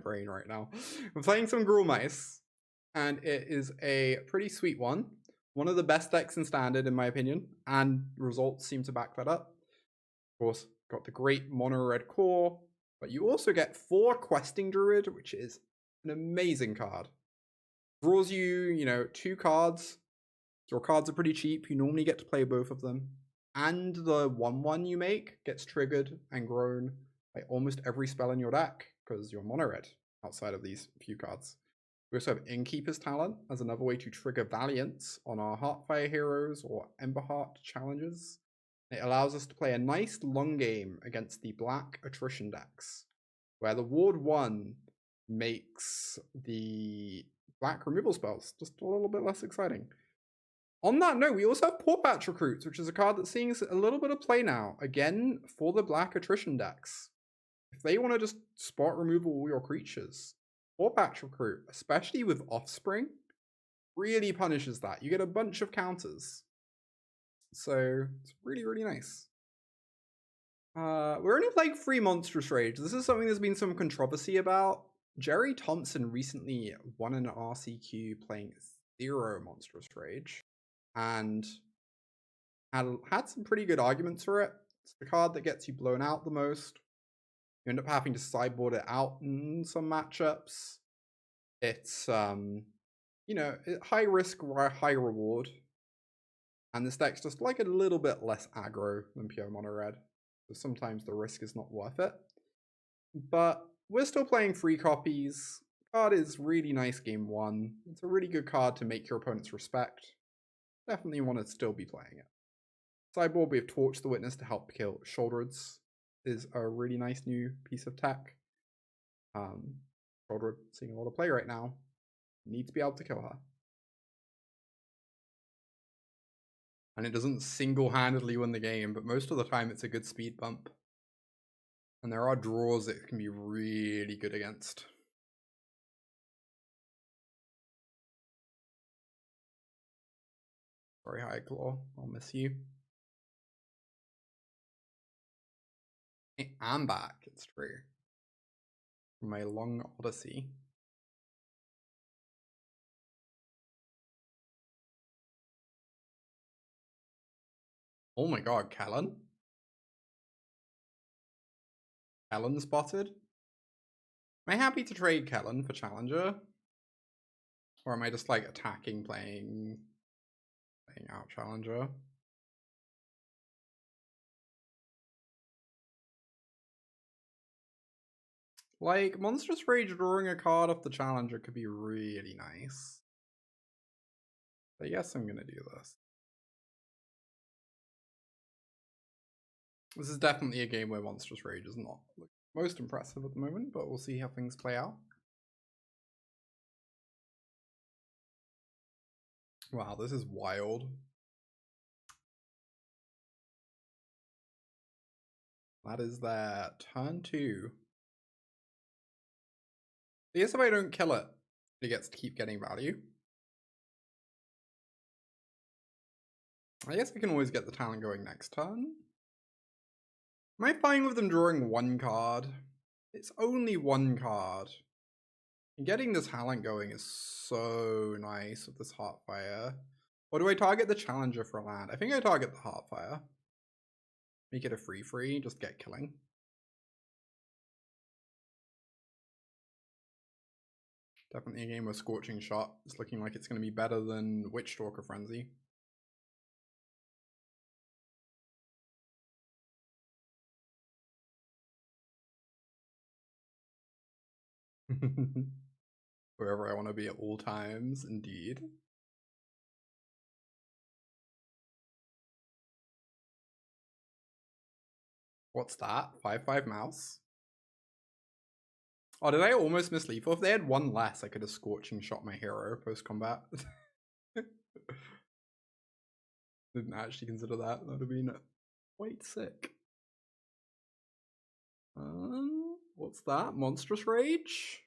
brain right now. We're playing some Gruul Mice, and it is a pretty sweet one. One of the best decks in Standard, in my opinion, and results seem to back that up. Of course, got the great mono red core, but you also get 4 Questing Druid, which is an amazing card. Draws you, 2 cards. Your cards are pretty cheap. You normally get to play both of them. And the 1/1 you make gets triggered and grown by almost every spell in your deck, because you're mono red outside of these few cards. We also have Innkeeper's Talent as another way to trigger Valiance on our Heartfire Heroes or Emberheart Challengers. It allows us to play a nice long game against the black attrition decks, where the Ward 1 makes the black removal spells just a little bit less exciting. On that note, we also have Pawpatch Recruit, which is a card that's seeing a little bit of play now, again, for the black attrition decks. If they want to just spot removal all your creatures, Pawpatch Recruit, especially with Offspring, really punishes that. You get a bunch of counters. So it's really, really nice. We're only playing 3 Monstrous Rage. This is something there's been some controversy about. Jerry Thompson recently won an RCQ playing 0 Monstrous Rage and had some pretty good arguments for it. It's the card that gets you blown out the most. You end up having to sideboard it out in some matchups. It's, high risk, high reward. And this deck's just like a little bit less aggro than pure mono red. So sometimes the risk is not worth it. But we're still playing 3 copies. The card is really nice game 1. It's a really good card to make your opponents respect. Definitely want to still be playing it. Sideboard, we have Torch the Witness to help kill Shouldereds. Is a really nice new piece of tech. Shouldered seeing a lot of play right now. Need to be able to kill her. And it doesn't single-handedly win the game, but most of the time it's a good speed bump. And there are draws it can be really good against. Sorry, High Claw, I'll miss you. I'm back, it's true. From my long odyssey. Oh my god, Kellen? Kellen spotted? Am I happy to trade Kellen for Challenger? Or am I just like attacking, playing out Challenger? Like, Monstrous Rage drawing a card off the Challenger could be really nice. But yes, I'm gonna do this. This is definitely a game where Monstrous Rage is not most impressive at the moment, but we'll see how things play out. Wow, this is wild. That is their turn 2. I guess if I don't kill it, it gets to keep getting value. I guess I can always get the talent going next turn. Am I fine with them drawing 1 card? It's only 1 card. And getting this talent going is so nice with this Heartfire. Or do I target the Challenger for a land? I think I target the Heartfire. Make it a free, just get killing. Definitely a game with Scorching Shot. It's looking like it's going to be better than Witchstalker Frenzy. Wherever I want to be at all times, indeed. What's that? 5/5 mouse? Oh, did I almost miss lethal? If they had 1 less, I could have Scorching Shot my hero post-combat. Didn't actually consider that. That would have been quite sick. What's that? Monstrous Rage?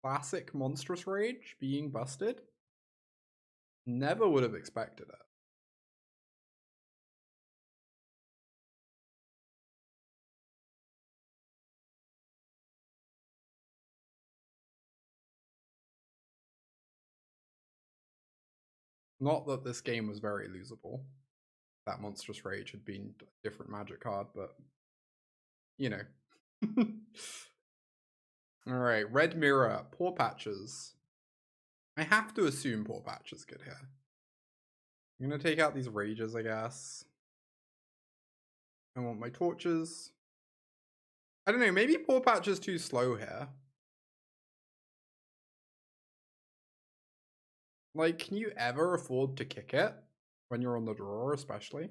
Classic Monstrous Rage being busted? Never would have expected it. Not that this game was very losable. That Monstrous Rage had been a different Magic card, but you know. Alright, Red Mirror, Pawpatches. I have to assume Pawpatch is good here. I'm gonna take out these Rages, I guess. I want my Torches. I don't know, maybe Pawpatch is too slow here. Like, can you ever afford to kick it? When you're on the draw, especially?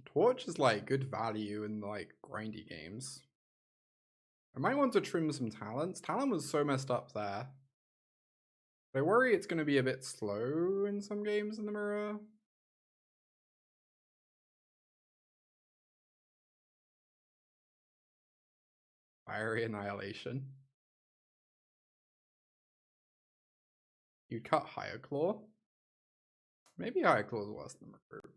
Torch is like good value in like grindy games. I might want to trim some talents. Talent was so messed up there. But I worry it's going to be a bit slow in some games in the mirror. Fiery Annihilation. You cut Higher Claw. Maybe Higher Claw is worse than Recruit.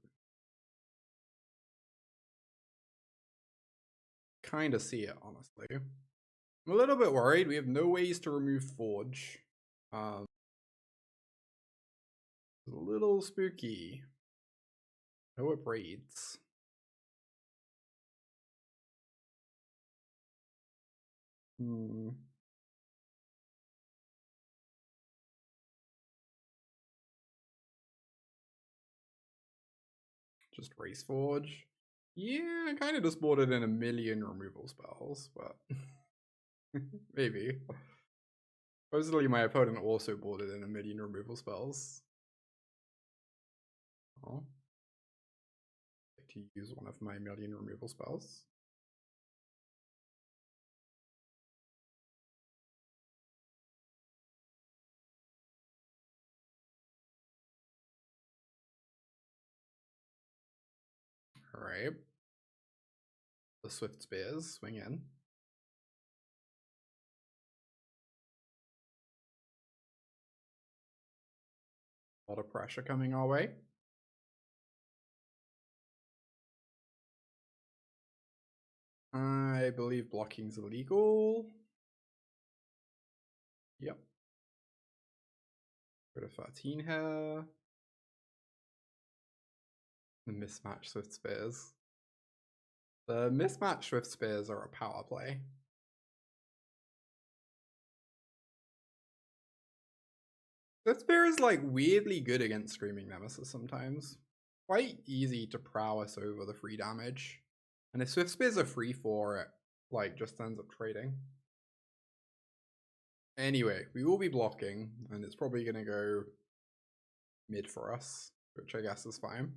Kind of see it, honestly. I'm a little bit worried. We have no ways to remove Forge. It's a little spooky. Oh, it braids. Just Race Forge. Yeah, I kind of just bought it in a million removal spells, but maybe. Supposedly my opponent also bought it in a million removal spells. Oh. Like to use one of my million removal spells. Alright. The Swift Spears swing in. A lot of pressure coming our way. I believe blocking's illegal. Yep. Go to 13 here. The mismatched Swift Spears. The mismatched Swift Spears are a power play. Swift Spear is like weirdly good against Screaming Nemesis sometimes. Quite easy to prowess over the free damage. And if Swift Spear's a free for it, like just ends up trading. Anyway, we will be blocking, and it's probably gonna go mid for us, which I guess is fine.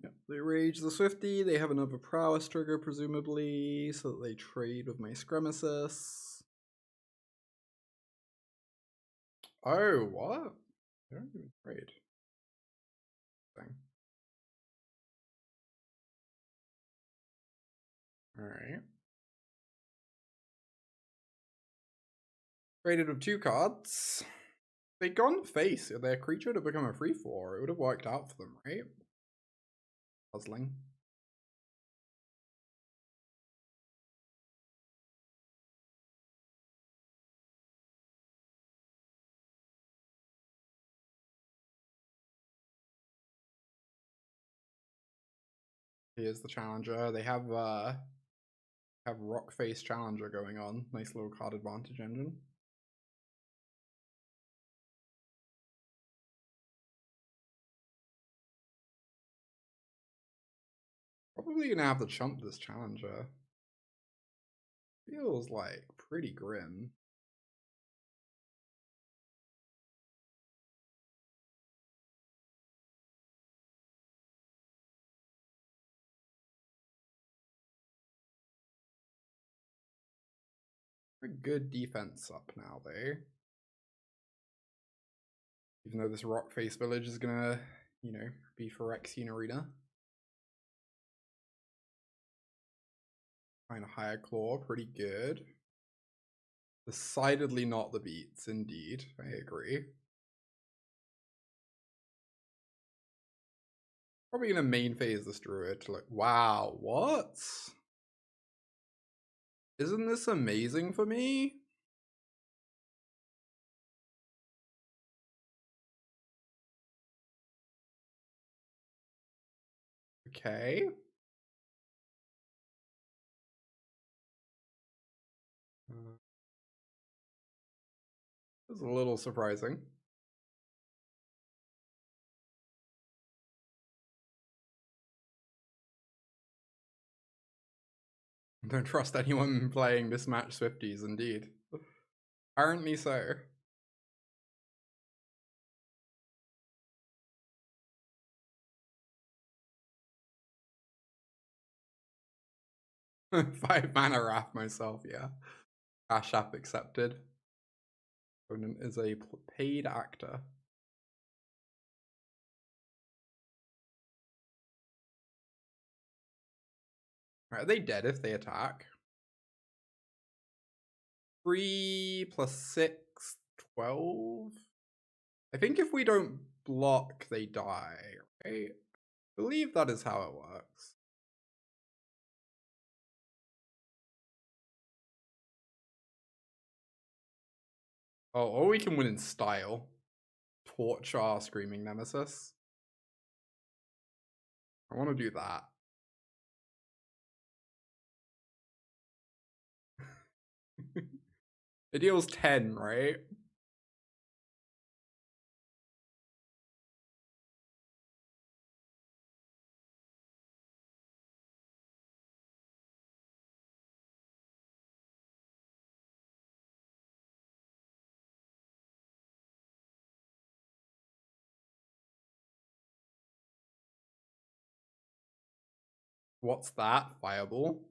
Yep, they rage the Swifty, they have another prowess trigger presumably, so that they trade with my Scremesis. Oh, what? They don't even trade. Thing. Alright. Traded with 2 cards. They'd gone face, their creature to become a 3/4. It would have worked out for them, right? Puzzling. Here's the Challenger. They have Rockface Challenger going on. Nice little card advantage engine. Probably gonna have to chump this Challenger. Feels like pretty grim. A good defense up now, though. Even though this Rockface Village is gonna, you know, be Phyrexian Arena. Kind of Higher Claw, pretty good. Decidedly not the beats, indeed. I agree. Probably gonna main phase this druid to like, wow, what? Isn't this amazing for me? Okay. That's a little surprising. Don't trust anyone playing this match Swifties, indeed. Apparently so. Five mana wrath myself, yeah. Cash app accepted. Opponent is a paid actor. Are they dead if they attack? 3 plus 6, 12? I think if we don't block, they die, right? I believe that is how it works. Oh, or we can win in style. Torch our Screaming Nemesis. I want to do that. It deals 10, right? What's that? Fireball?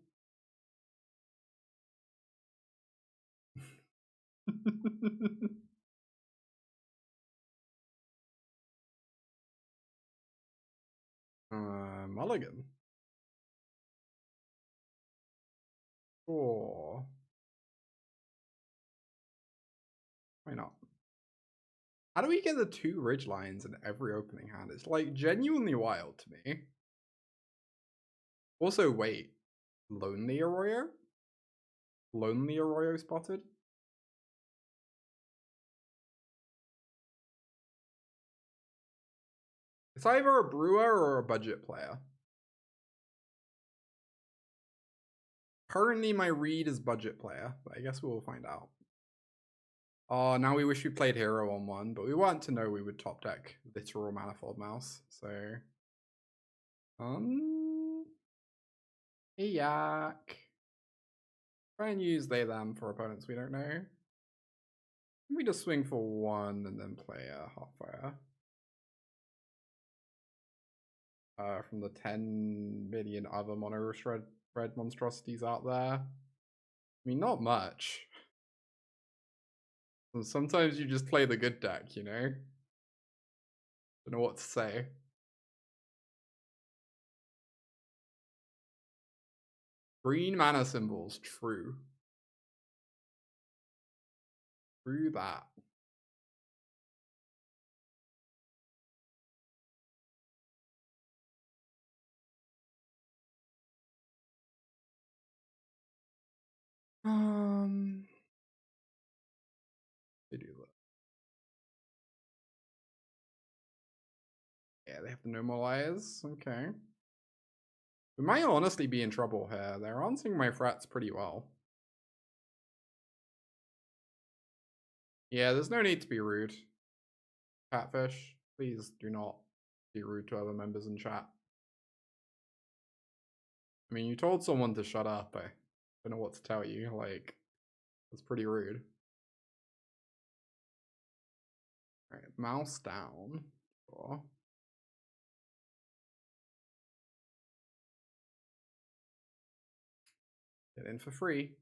Mulligan. Sure. Why not? How do we get the 2 ridge lines in every opening hand? It's like genuinely wild to me. Also, wait. Lonely Arroyo? Lonely Arroyo spotted? It's either a brewer or a budget player. Currently, my read is budget player, but I guess we'll find out. Oh, now we wish we played hero on one, but we want to know we would top deck literal Manifold Mouse, so... Yak. Try and use they them for opponents we don't know. We just swing for 1 and then play a Heartfire. From the 10 million other mono red monstrosities out there. I mean, not much. Sometimes you just play the good deck, you know? Don't know what to say. Green mana symbols, true. True that. They do that. Yeah, they have the normalize. Okay. We might honestly be in trouble here. They're answering my threats pretty well. Yeah, there's no need to be rude. Catfish, please do not be rude to other members in chat. I mean, you told someone to shut up. I don't know what to tell you. Like, that's pretty rude. Alright, mouse down. Sure. Get in for free.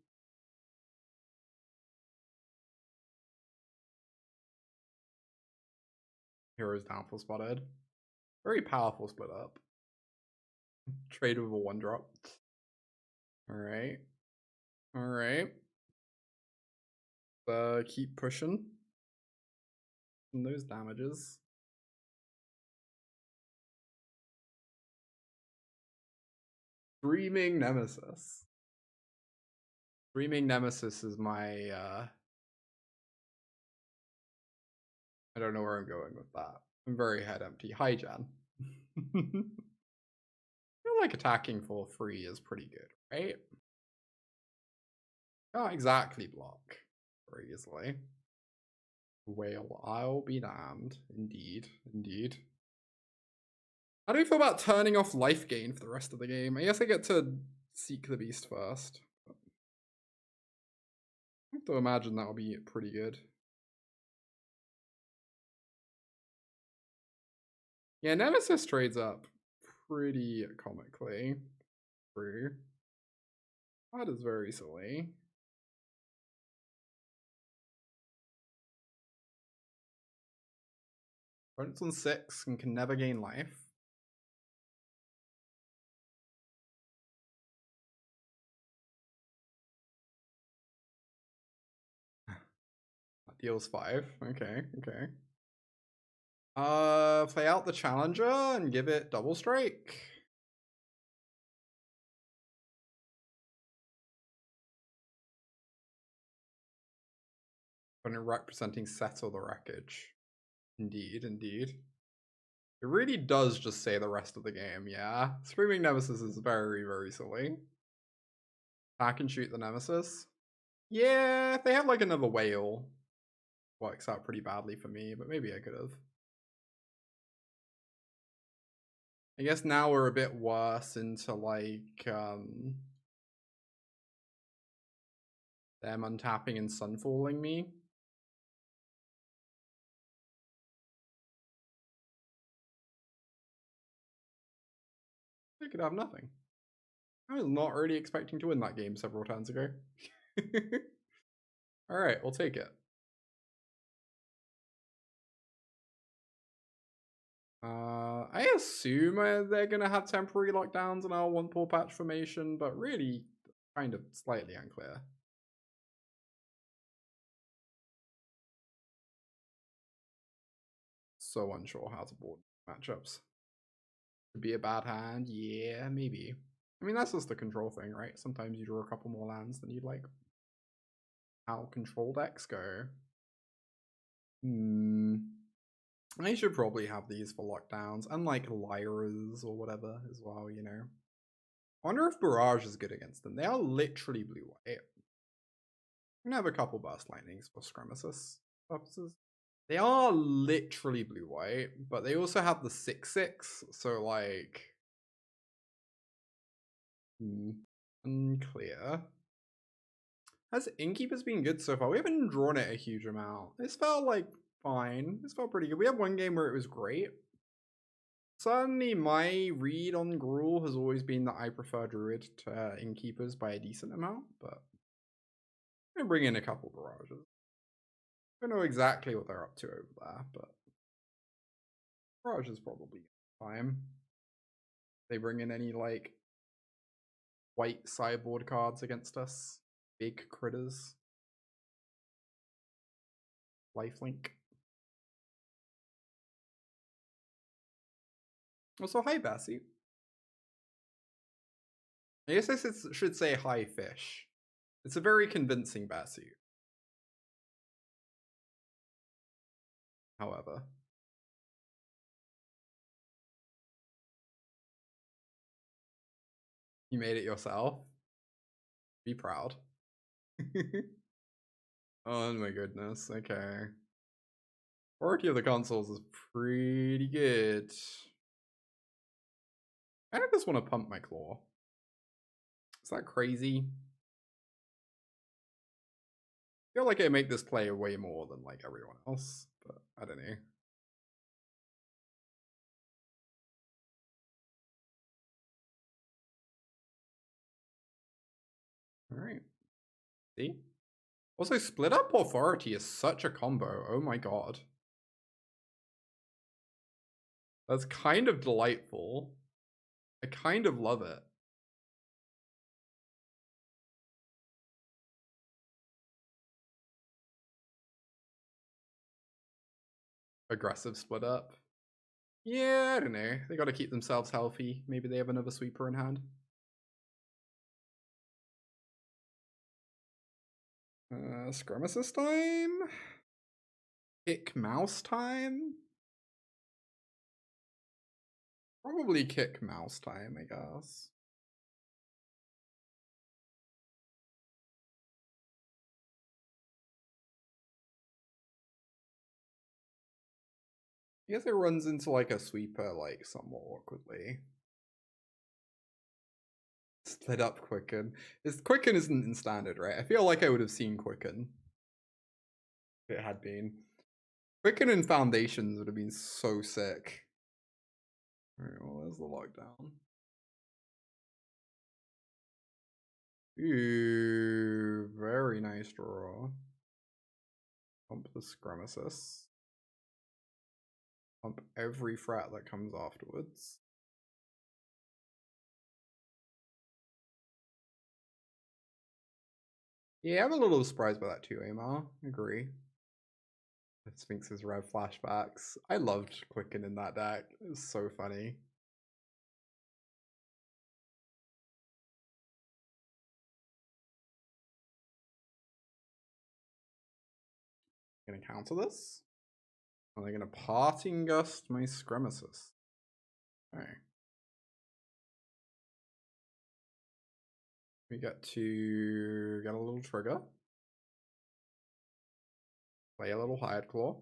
Hero's downfall spotted. Very powerful split up. Trade with a 1-drop. Alright. Alright. Keep pushing. And those damages. Screaming Nemesis. Screaming Nemesis is my I don't know where I'm going with that. I'm very head empty. Hi, Jan. I feel like attacking for free is pretty good, right? Can't exactly block very easily. Whale, I'll be damned. Indeed, indeed. How do you feel about turning off life gain for the rest of the game? I guess I get to seek the beast first. I have to imagine that'll be pretty good. Yeah, Nemesis trades up pretty comically. True. That is very silly. Opponent's on 6 and can never gain life. That deals 5. Okay, okay. Play out the Challenger and give it double strike. Opponent representing Settle the Wreckage. Indeed, indeed. It really does just say the rest of the game, yeah. Screaming Nemesis is very, very silly. Attack and shoot the Nemesis. Yeah, if they have like another whale, works out pretty badly for me, but maybe I could have. I guess now we're a bit worse into like them untapping and sunfalling me. I could have nothing. I was not really expecting to win that game several turns ago. Alright, we'll take it. I assume they're gonna have temporary lockdowns and I'll want Pawpatch Formation, but really kind of slightly unclear. So unsure how to board matchups. Could be a bad hand, yeah, maybe. I mean, that's just the control thing, right? Sometimes you draw a couple more lands than you'd like. How control decks go? I should probably have these for lockdowns, and like Lyras or whatever as well, you know. I wonder if Barrage is good against them. They are literally blue-white. I'm gonna have a couple Burst Lightnings for Scremesis purposes. They are literally blue-white, but they also have the 6/6, so like... unclear. Has Innkeeper's been good so far? We haven't drawn it a huge amount. This felt like fine. This felt pretty good. We had one game where it was great. Certainly my read on Gruul has always been that I prefer Druid to Innkeepers by a decent amount, but I'm gonna bring in a couple Barrages. I don't know exactly what they're up to over there, but Barrage is probably fine. They bring in any like white sideboard cards against us. Big critters. Lifelink. Also, hi Bassie. I guess I should say hi Fish. It's a very convincing Bassie. However. You made it yourself. Be proud. Oh my goodness, okay. Quality of the consoles is pretty good. I just want to pump my claw. Is that crazy? I feel like I make this play way more than like everyone else, but I don't know. Alright. See? Also, Split Up Authority is such a combo. Oh my god. That's kind of delightful. I kind of love it. Aggressive Split Up. Yeah, I don't know. They gotta keep themselves healthy. Maybe they have another sweeper in hand. Scremesis time? Kick mouse time? Probably kick mouse time, I guess. I guess it runs into like a sweeper like somewhat awkwardly. Split up Quicken. Quicken isn't in standard, right? I feel like I would have seen Quicken if it had been. Quicken and Foundations would have been so sick. Alright, well, there's the lockdown. Ooh, very nice draw. Pump the Scremesis. Pump every threat that comes afterwards. Yeah, I'm a little surprised by that too, Amar. Agree. Sphinx's Rev flashbacks. I loved Quicken in that deck. It was so funny. Gonna counter this? Are they gonna Parting Gust my Scremesis? Okay. We get to get a little trigger. Play a little Hired Claw.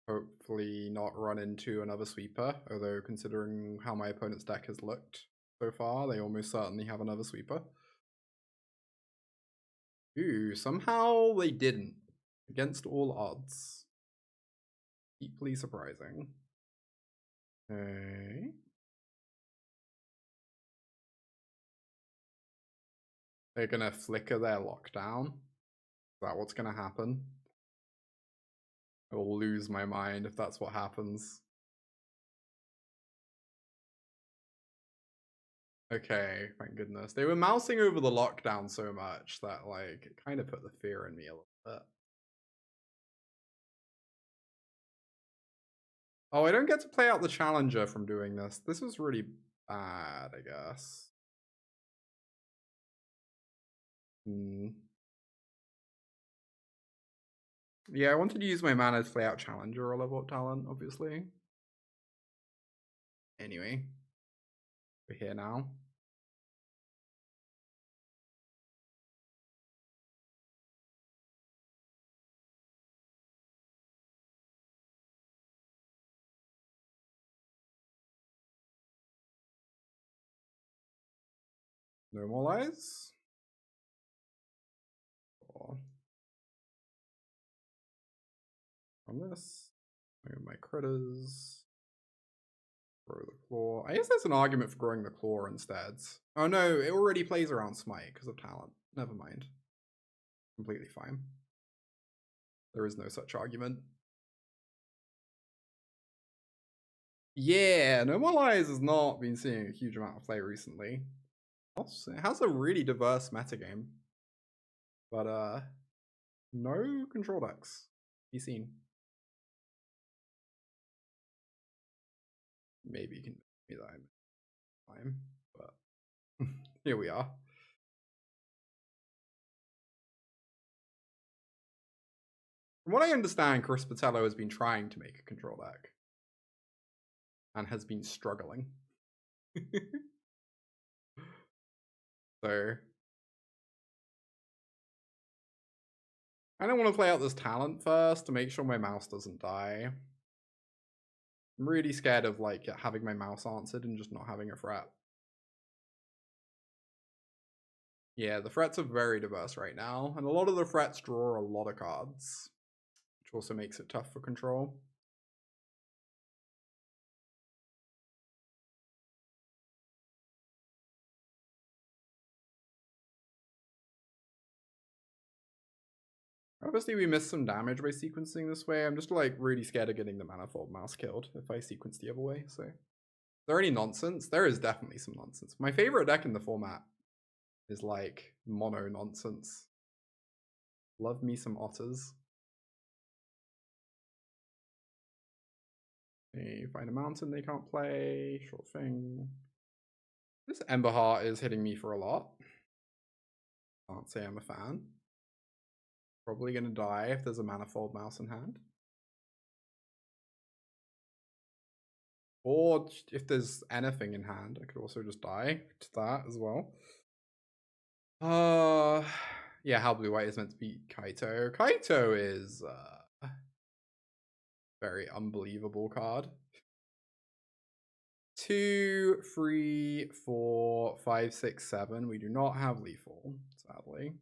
Hopefully not run into another sweeper, although considering how my opponent's deck has looked so far, they almost certainly have another sweeper. Ooh, somehow they didn't. Against all odds. Deeply surprising. Okay. They're gonna flicker their lockdown. Is that what's gonna happen? I will lose my mind if that's what happens. Okay, thank goodness. They were mousing over the lockdown so much that, like, it kind of put the fear in me a little bit. Oh, I don't get to play out the Challenger from doing this. This was really bad, I guess. Yeah, I wanted to use my mana to play out Challenger or level up talent, obviously. Anyway, we're here now. Normalize. On this. Move my critters. Grow the claw. I guess there's an argument for growing the claw instead. Oh no, it already plays around Smite because of talent. Never mind. Completely fine. There is no such argument. Yeah, Normalize has not been seeing a huge amount of play recently. It has a really diverse metagame. But no control decks be seen. Maybe you can be that time, but here we are. From what I understand, Chris Patello has been trying to make a control deck and has been struggling. So I don't want to play out this talent first to make sure my mouse doesn't die. I'm really scared of like having my mouse answered and just not having a threat. Yeah, the threats are very diverse right now, and a lot of the threats draw a lot of cards, which also makes it tough for control. Obviously, we missed some damage by sequencing this way. I'm just like really scared of getting the Manifold Mouse killed if I sequence the other way. So, is there any nonsense? There is definitely some nonsense. My favorite deck in the format is like mono nonsense. Love me some otters. They find a mountain they can't play. Sure thing. This Emberheart is hitting me for a lot. Can't say I'm a fan. Probably gonna die if there's a Manifold Mouse in hand. Or if there's anything in hand, I could also just die to that as well. Yeah, how blue-white is meant to beat Kaito. Kaito is very unbelievable card. 2, 3, 4, 5, 6, 7. We do not have lethal, sadly.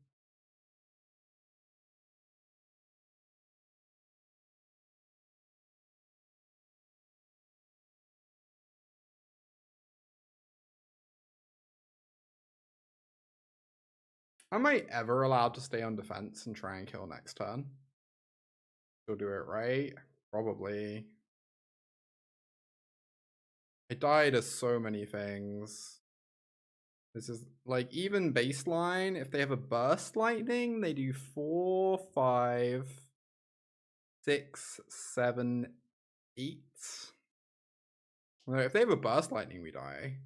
Am I ever allowed to stay on defense and try and kill next turn? Still do it right? Probably. I died to so many things. This is like even baseline. If they have a burst lightning, they do 4, 5, 6, 7, 8. No, if they have a burst lightning, we die.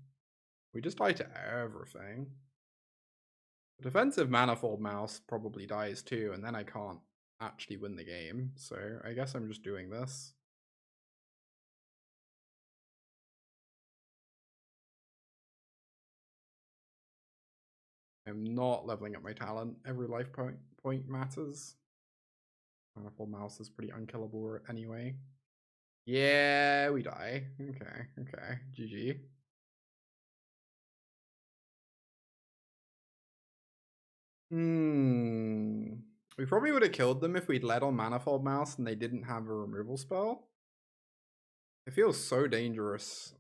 We just die to everything. Defensive Manifold Mouse probably dies too, and then I can't actually win the game. So I guess I'm just doing this. I'm not leveling up my talent. Every life point matters. Manifold Mouse is pretty unkillable anyway. Yeah, we die. Okay. GG. We probably would have killed them if we'd led on Manifold Mouse and they didn't have a removal spell. It feels so dangerous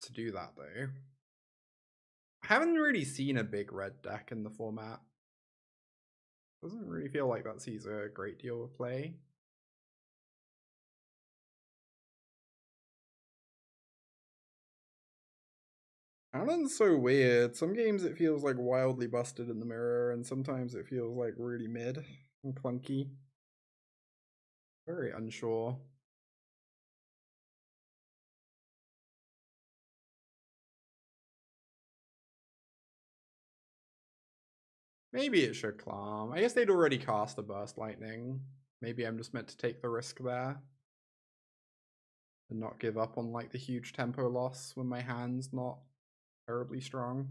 to do that though. I haven't really seen a big red deck in the format. Doesn't really feel like that sees a great deal of play. Alan's so weird. Some games it feels like wildly busted in the mirror, and sometimes it feels like really mid and clunky. Very unsure. Maybe it should climb. I guess they'd already cast a burst lightning. Maybe I'm just meant to take the risk there. And not give up on like the huge tempo loss when my hand's not terribly strong.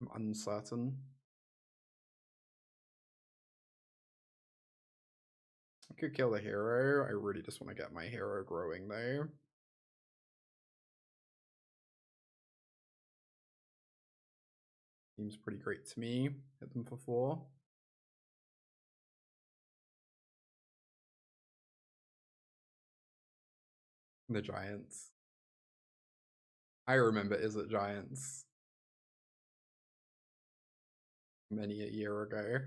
I'm uncertain. I could kill the hero. I really just want to get my hero growing though. Seems pretty great to me. Hit them for 4. The Giants. I remember Is It Giants many a year ago.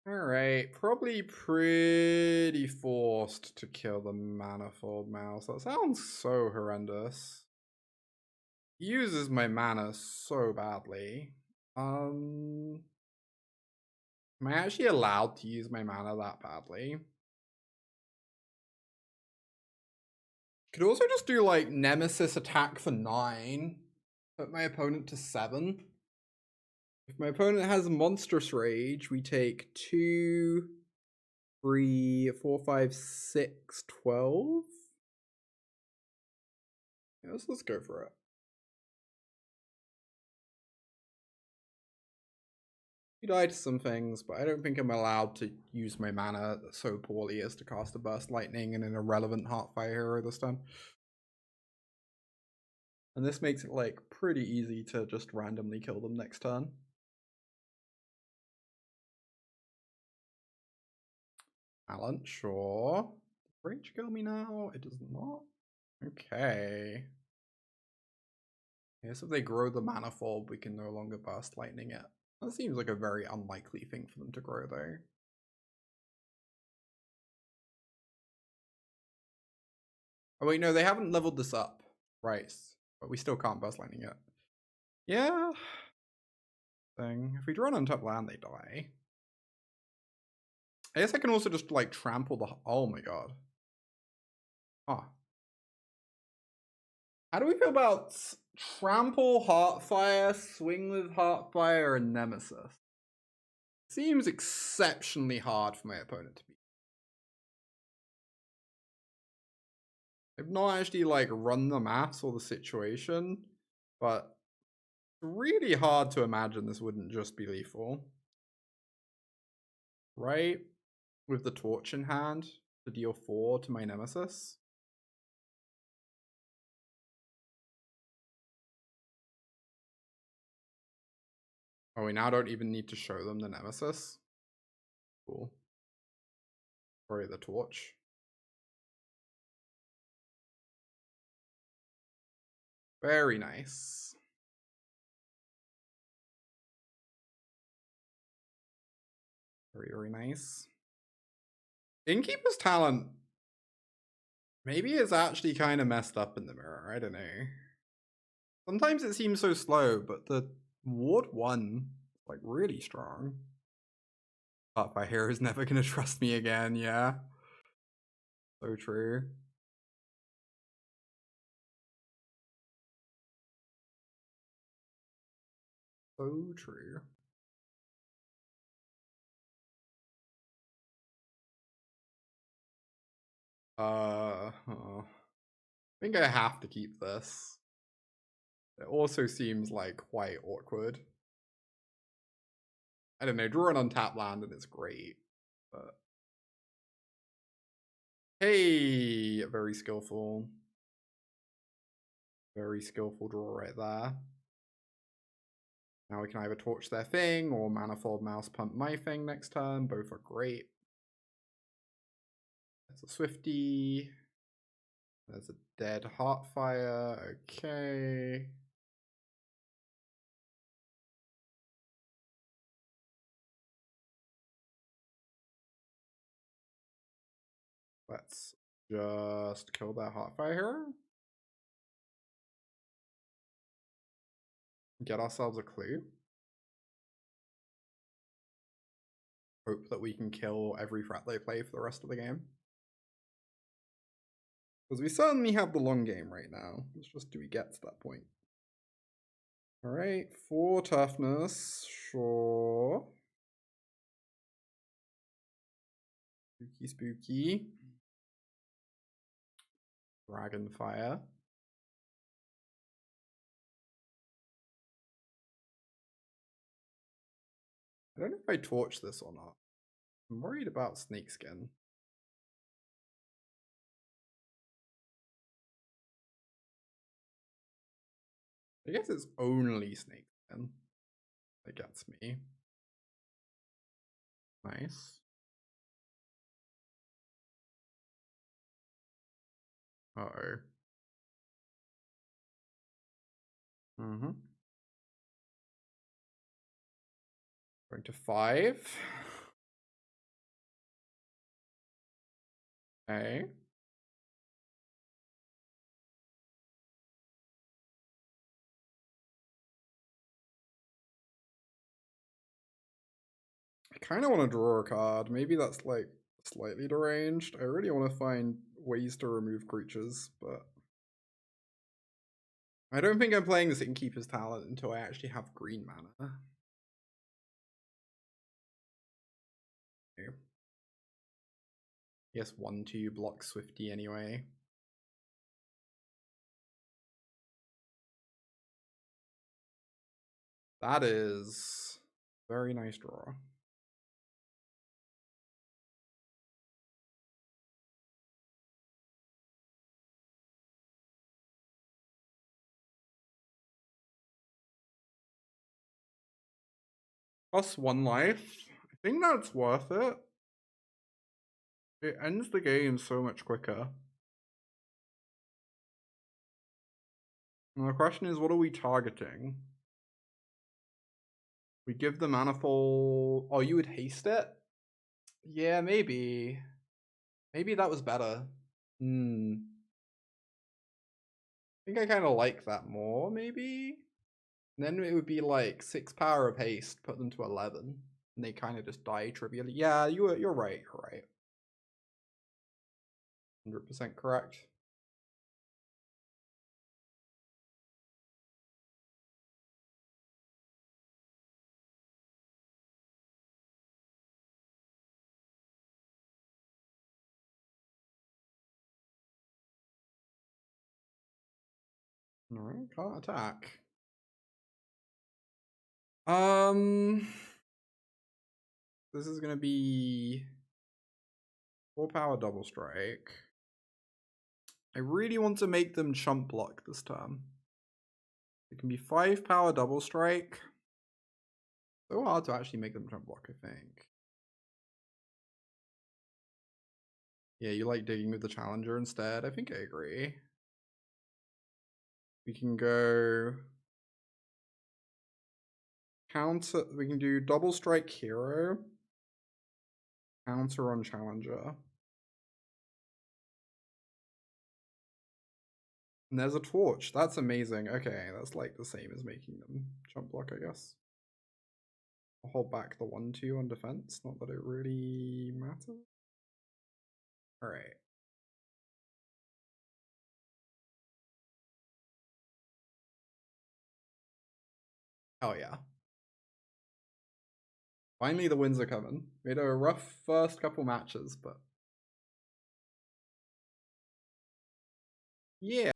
Alright, probably pretty forced to kill the Manifold Mouse. That sounds so horrendous. He uses my mana so badly. Am I actually allowed to use my mana that badly? Could also just do like Nemesis attack for 9. Put my opponent to 7. If my opponent has Monstrous Rage, we take 2, 3, 4, 5, 6, 12. Yeah, let's go for it. We died to some things, but I don't think I'm allowed to use my mana so poorly as to cast a Burst Lightning and an irrelevant Heartfire Hero this time. And this makes it like pretty easy to just randomly kill them next turn. Talent, sure. Does Rage kill me now? It does not. Okay. I guess if they grow the Manifold, we can no longer Burst Lightning it. That seems like a very unlikely thing for them to grow though. Oh wait, no, they haven't leveled this up. Right. But we still can't Burst Lightning it. Yeah. Thing. If we draw an untap land, they die. I guess I can also just like trample the. Oh my god. Huh. How do we feel about Trample, Heartfire, Swing with Heartfire, and Nemesis? Seems exceptionally hard for my opponent to beat. I've not actually like run the maths or the situation, but it's really hard to imagine this wouldn't just be lethal. Right? With the torch in hand to deal 4 to my Nemesis. Oh, we now don't even need to show them the Nemesis. Cool. Sorry, the torch. Very nice. Very, very nice. Innkeeper's talent maybe is actually kind of messed up in the mirror. I don't know. Sometimes it seems so slow, but the Ward 1 is like really strong. Heartfire Hero is never gonna trust me again, yeah. So true. So true. I think I have to keep this. It also seems like quite awkward. I don't know, draw an untapped land and it's great, but hey, very skillful. Very skillful draw right there. Now we can either torch their thing or Manifold Mouse pump my thing next turn. Both are great. There's a Swifty. There's a dead Heartfire. Okay. Let's just kill that Heartfire Hero. Get ourselves a clue. Hope that we can kill every threat they play for the rest of the game. Because we certainly have the long game right now. It's just, do we get to that point? Alright, 4 toughness, sure. Spooky, spooky. Dragonfire. I don't know if I torch this or not. I'm worried about Snakeskin. I guess it's only Snakeskin that gets me. Nice. Uh-oh. Going to 5. Okay. I kind of want to draw a card. Maybe that's like slightly deranged. I really want to find ways to remove creatures, but I don't think I'm playing this Innkeeper's talent until I actually have green mana. Okay. Yes, 1/2 blocks Swifty anyway. That is very nice draw. Plus 1 life. I think that's worth it. It ends the game so much quicker. And the question is, what are we targeting? We give the Manifold... Oh, you would haste it? Yeah, maybe. Maybe that was better. I think I kind of like that more, maybe? And then it would be like 6 power of haste, put them to 11. And they kind of just die trivially. Yeah, you're right, you're right. 100% correct. Alright, can't attack. This is gonna be 4 power double strike. I really want to make them chump block this turn. It can be 5 power double strike. So hard to actually make them chump block, I think. Yeah, you like digging with the Challenger instead. I think I agree. We can go counter. We can do double strike hero. Counter on Challenger. And there's a torch. That's amazing. Okay, that's like the same as making them jump block, I guess. I'll hold back the 1/2 on defense. Not that it really matters. Alright. Oh yeah. Finally the wins are coming. We had a rough first couple matches, but yeah.